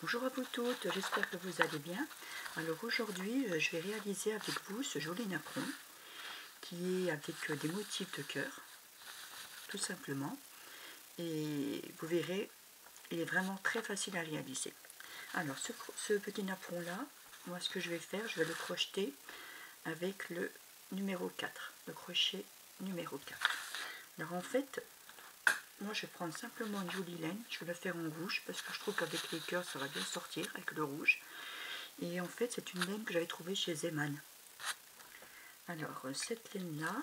Bonjour à vous toutes, j'espère que vous allez bien. Alors aujourd'hui, je vais réaliser avec vous ce joli napperon qui est avec des motifs de cœur, tout simplement. Et vous verrez, il est vraiment très facile à réaliser. Alors ce petit napperon là, moi ce que je vais faire, je vais le crocheter avec le numéro 4, le crochet numéro 4. Alors en fait, moi je vais prendre simplement une jolie laine, je vais le faire en rouge parce que je trouve qu'avec les cœurs ça va bien sortir avec le rouge. Et en fait c'est une laine que j'avais trouvée chez Zeman. Alors cette laine là,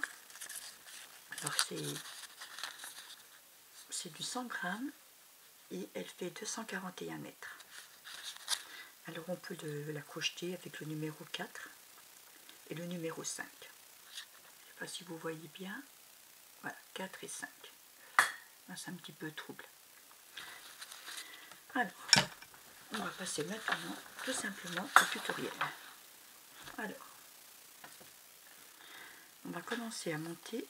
alors c'est du 100 grammes et elle fait 241 mètres. Alors on peut la crocheter avec le numéro 4 et le numéro 5. Je ne sais pas si vous voyez bien. Voilà, 4 et 5. Là c'est un petit peu trouble. Alors, on va passer maintenant tout simplement au tutoriel. Alors, on va commencer à monter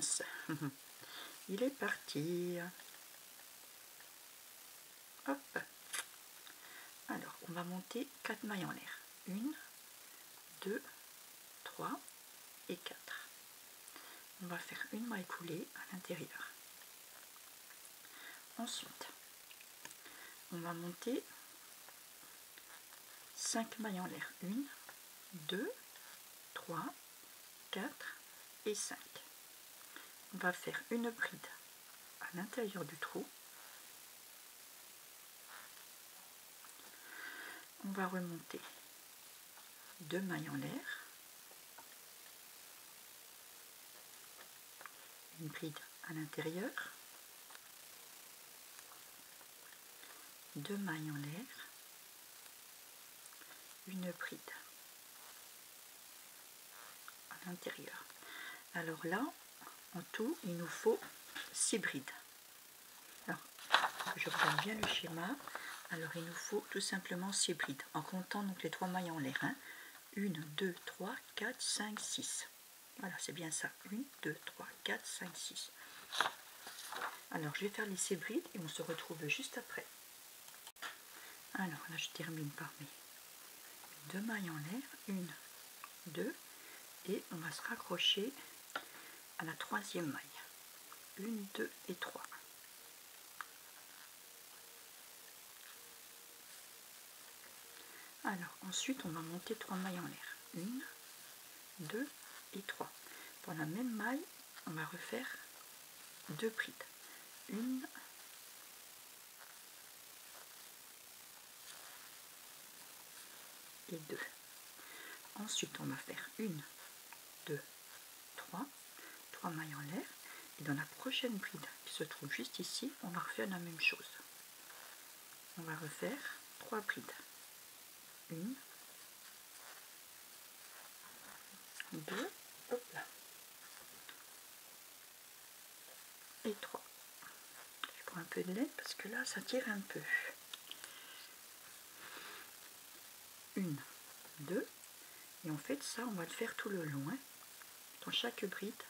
ça. Il est parti. Hop. Alors, on va monter 4 mailles en l'air. 1, 2, 3 et 4. On va faire une maille coulée à l'intérieur. Ensuite, on va monter 5 mailles en l'air. 1, 2, 3, 4 et 5. On va faire une bride à l'intérieur du trou. On va remonter 2 mailles en l'air. Une bride à l'intérieur. 2 mailles en l'air. Une bride à l'intérieur. Alors là, en tout, il nous faut 6 brides. Alors, je regarde bien le schéma. Alors, il nous faut tout simplement 6 brides, en comptant donc les 3 mailles en l'air. 1, 2, 3, 4, 5, 6. Voilà, c'est bien ça. 1, 2, 3, 4, 5, 6. Alors, je vais faire les 6 brides et on se retrouve juste après. Alors, là, je termine par mes 2 mailles en l'air. 1, 2, et on va se raccrocher à la 3e maille. 1, 2 et 3. Alors ensuite on va monter 3 mailles en l'air. 1, 2 et 3. Pour la même maille, on va refaire 2 brides. 1 et 2. Ensuite on va faire 1, 2, 3 mailles en l'air. Et dans la prochaine bride qui se trouve juste ici, on va refaire la même chose. On va refaire 3 brides. 1, 2, hop là, et 3. Je prends un peu de laine parce que là ça tire un peu. 1, 2, et en fait ça on va le faire tout le long. Dans chaque bride,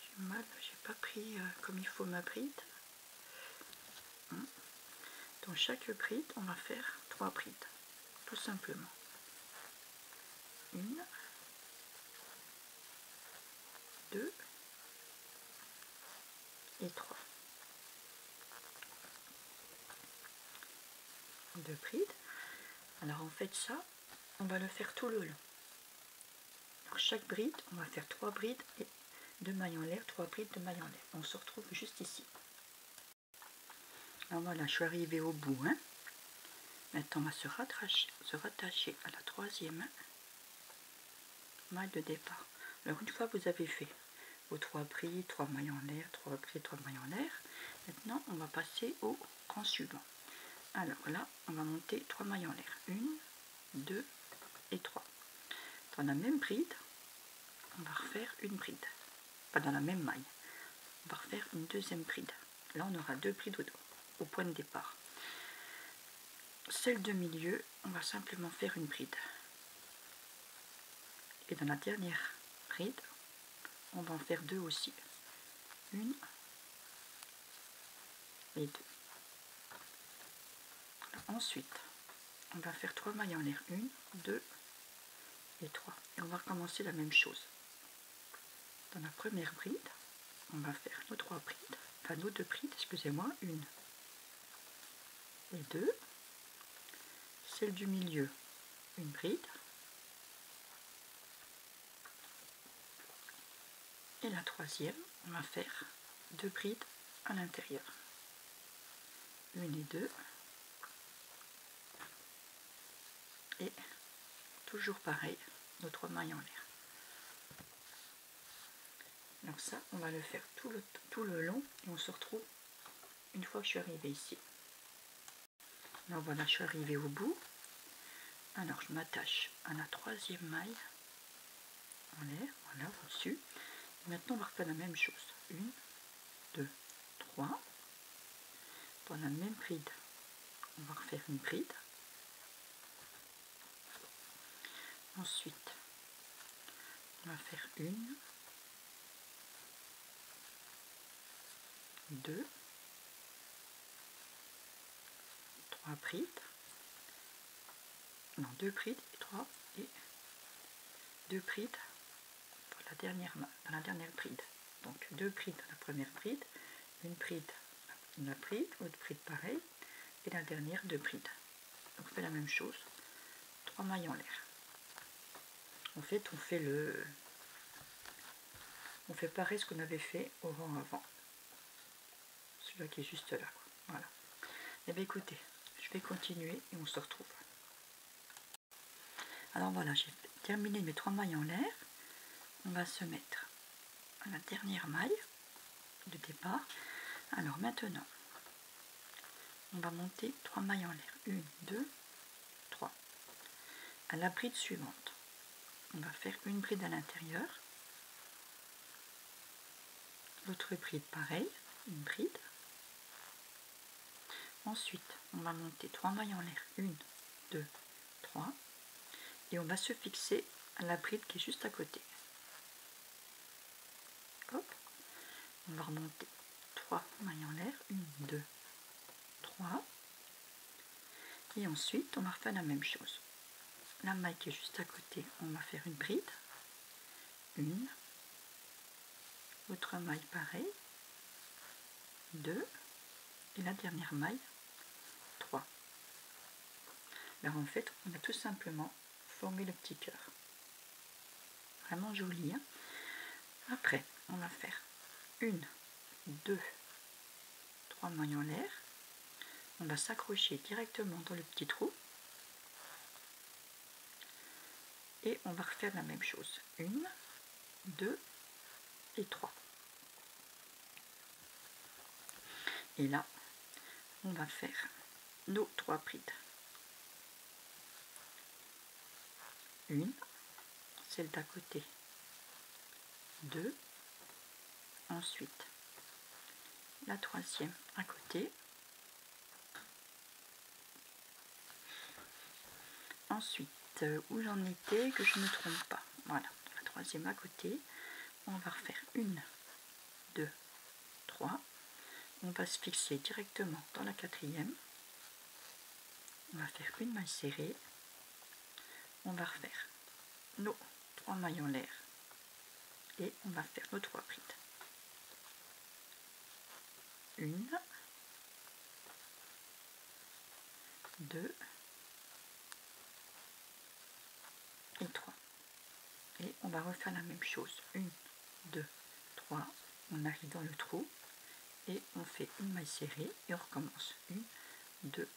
j'ai mal, j'ai pas pris comme il faut ma bride. Dans chaque bride, on va faire 3 brides, tout simplement. 1, 2 et 3. 2 brides. Alors en fait ça, on va le faire tout le long. Alors chaque bride, on va faire 3 brides et 2 mailles en l'air, 3 brides, 2 mailles en l'air. On se retrouve juste ici. Alors voilà, je suis arrivée au bout. Maintenant, on va se rattacher à la 3e maille de départ. Alors une fois que vous avez fait vos 3 brides, 3 mailles en l'air, 3 brides, 3 mailles en l'air, maintenant on va passer au rang suivant. Alors là, on va monter 3 mailles en l'air. 1, 2 et 3. Dans la même bride, on va refaire une bride. Pas dans la même maille. On va refaire une deuxième bride. Là, on aura 2 brides au point de départ. Celle de milieu, on va simplement faire une bride. Et dans la dernière bride, on va en faire 2 aussi. 1 et 2. Ensuite, on va faire 3 mailles en l'air. 1, 2 et 3. Et on va recommencer la même chose. Dans la première bride, on va faire nos 3 brides, enfin nos 2 brides, excusez-moi, 1 et 2. Celle du milieu, une bride. Et la troisième, on va faire 2 brides à l'intérieur. 1 et 2. Et toujours pareil, nos 3 mailles en l'air. Alors ça, on va le faire tout le long et on se retrouve une fois que je suis arrivée ici. Alors voilà, je suis arrivée au bout. Alors je m'attache à la 3e maille en l'air, voilà, au-dessus. Maintenant on va refaire la même chose. 1, 2, 3. Dans la même bride, on va refaire une bride. Ensuite, on va faire 1, 2, 3 brides. Non, 2 brides et 3 et 2 brides dans la dernière bride. Donc 2 brides dans la première bride, une bride dans la bride, autre bride pareil, et la dernière 2 brides. Donc on fait la même chose, 3 mailles en l'air. En fait, on fait pareil ce qu'on avait fait au rang avant. Celui-là qui est juste là, quoi. Voilà. Et bien écoutez, je vais continuer et on se retrouve. Alors voilà, j'ai terminé mes 3 mailles en l'air. On va se mettre à la dernière maille de départ. Alors maintenant, on va monter 3 mailles en l'air. 1, 2, 3. À la bride suivante, on va faire une bride à l'intérieur. L'autre bride pareil, une bride. Ensuite, on va monter 3 mailles en l'air. 1, 2, 3. Et on va se fixer à la bride qui est juste à côté. Hop. On va remonter 3 mailles en l'air. 1, 2, 3. Et ensuite, on va refaire la même chose. La maille qui est juste à côté, on va faire une bride. 1. Autre maille pareil. 2. Et la dernière maille, 3. Alors en fait, on a tout simplement formé le petit cœur. Vraiment joli, hein? Après, on va faire 1, 2, 3 mailles en l'air. On va s'accrocher directement dans le petit trou. Et on va refaire la même chose. 1, 2 et 3. Et là, on va faire nos 3 brides. 1, celle d'à côté. 2, ensuite la 3e à côté. Ensuite, où j'en étais, que je ne me trompe pas. Voilà, la 3e à côté. On va refaire 1, 2, 3. On va se fixer directement dans la 4e. On va faire une maille serrée. On va refaire nos 3 mailles en l'air. Et on va faire nos 3 brides. 1, 2 et 3. Et on va refaire la même chose. 1, 2, 3. On arrive dans le trou et on fait une maille serrée et on recommence. 1, 2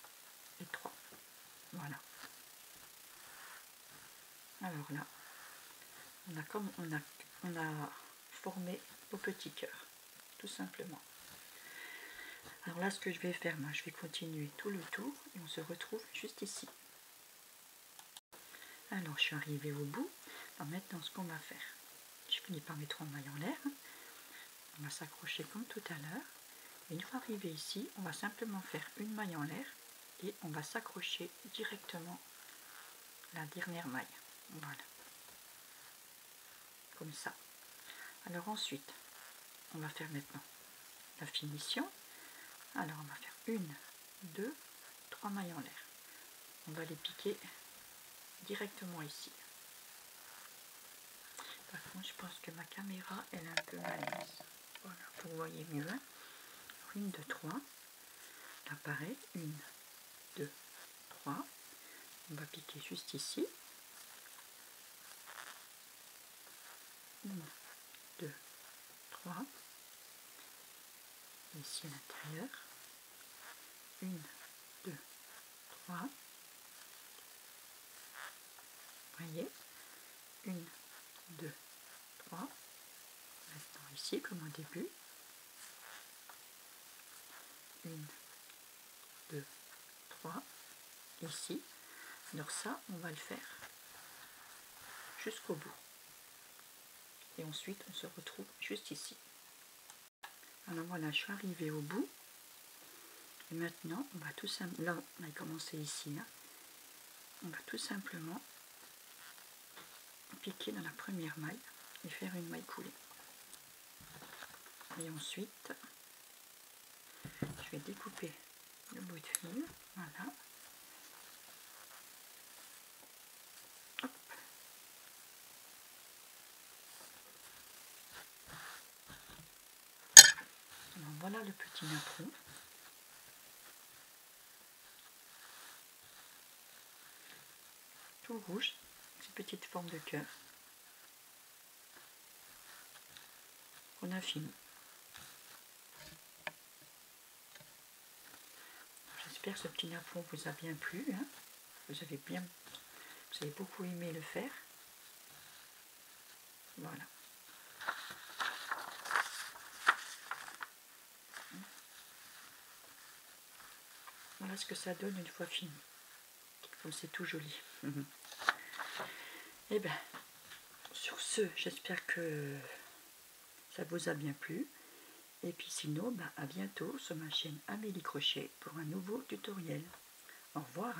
et 3. Voilà. Alors là, on a formé nos petits cœurs, tout simplement. Alors là, ce que je vais faire, je vais continuer tout le tour et on se retrouve juste ici. Alors, je suis arrivée au bout. Alors maintenant, ce qu'on va faire, je finis par mes 3 mailles en l'air. On va s'accrocher comme tout à l'heure. Et une fois arrivé ici, on va simplement faire une maille en l'air et on va s'accrocher directement la dernière maille. Voilà. Comme ça. Alors ensuite, on va faire maintenant la finition. Alors on va faire 1, 2, 3 mailles en l'air. On va les piquer directement ici. Par contre, je pense que ma caméra elle est un peu mal mise. Voilà, vous voyez mieux. 1, 2, 3. Là pareil, 1, 2, 3. On va piquer juste ici. 1, 2, 3. Ici à l'intérieur. 1, 2, 3. Vous voyez, 1, 2, 3. Maintenant ici comme au début. 1, 2, 3. Ici. Alors ça, on va le faire jusqu'au bout. Et ensuite, on se retrouve juste ici. Alors voilà, je suis arrivée au bout. Et maintenant, on va tout simplement, là, on a commencé ici, hein. On va tout simplement piquer dans la première maille et faire une maille coulée. Et ensuite, je vais découper le bout de fil, voilà. Hop. Alors voilà le petit napperon. Tout rouge, ces petites formes de cœur. On a fini. J'espère que ce petit napperon vous a bien plu, hein. Vous avez beaucoup aimé le faire. Voilà. Voilà ce que ça donne une fois fini. Comme c'est tout joli. Et bien, sur ce, j'espère que ça vous a bien plu. Et puis sinon, à bientôt sur ma chaîne Amélie Crochet pour un nouveau tutoriel. Au revoir.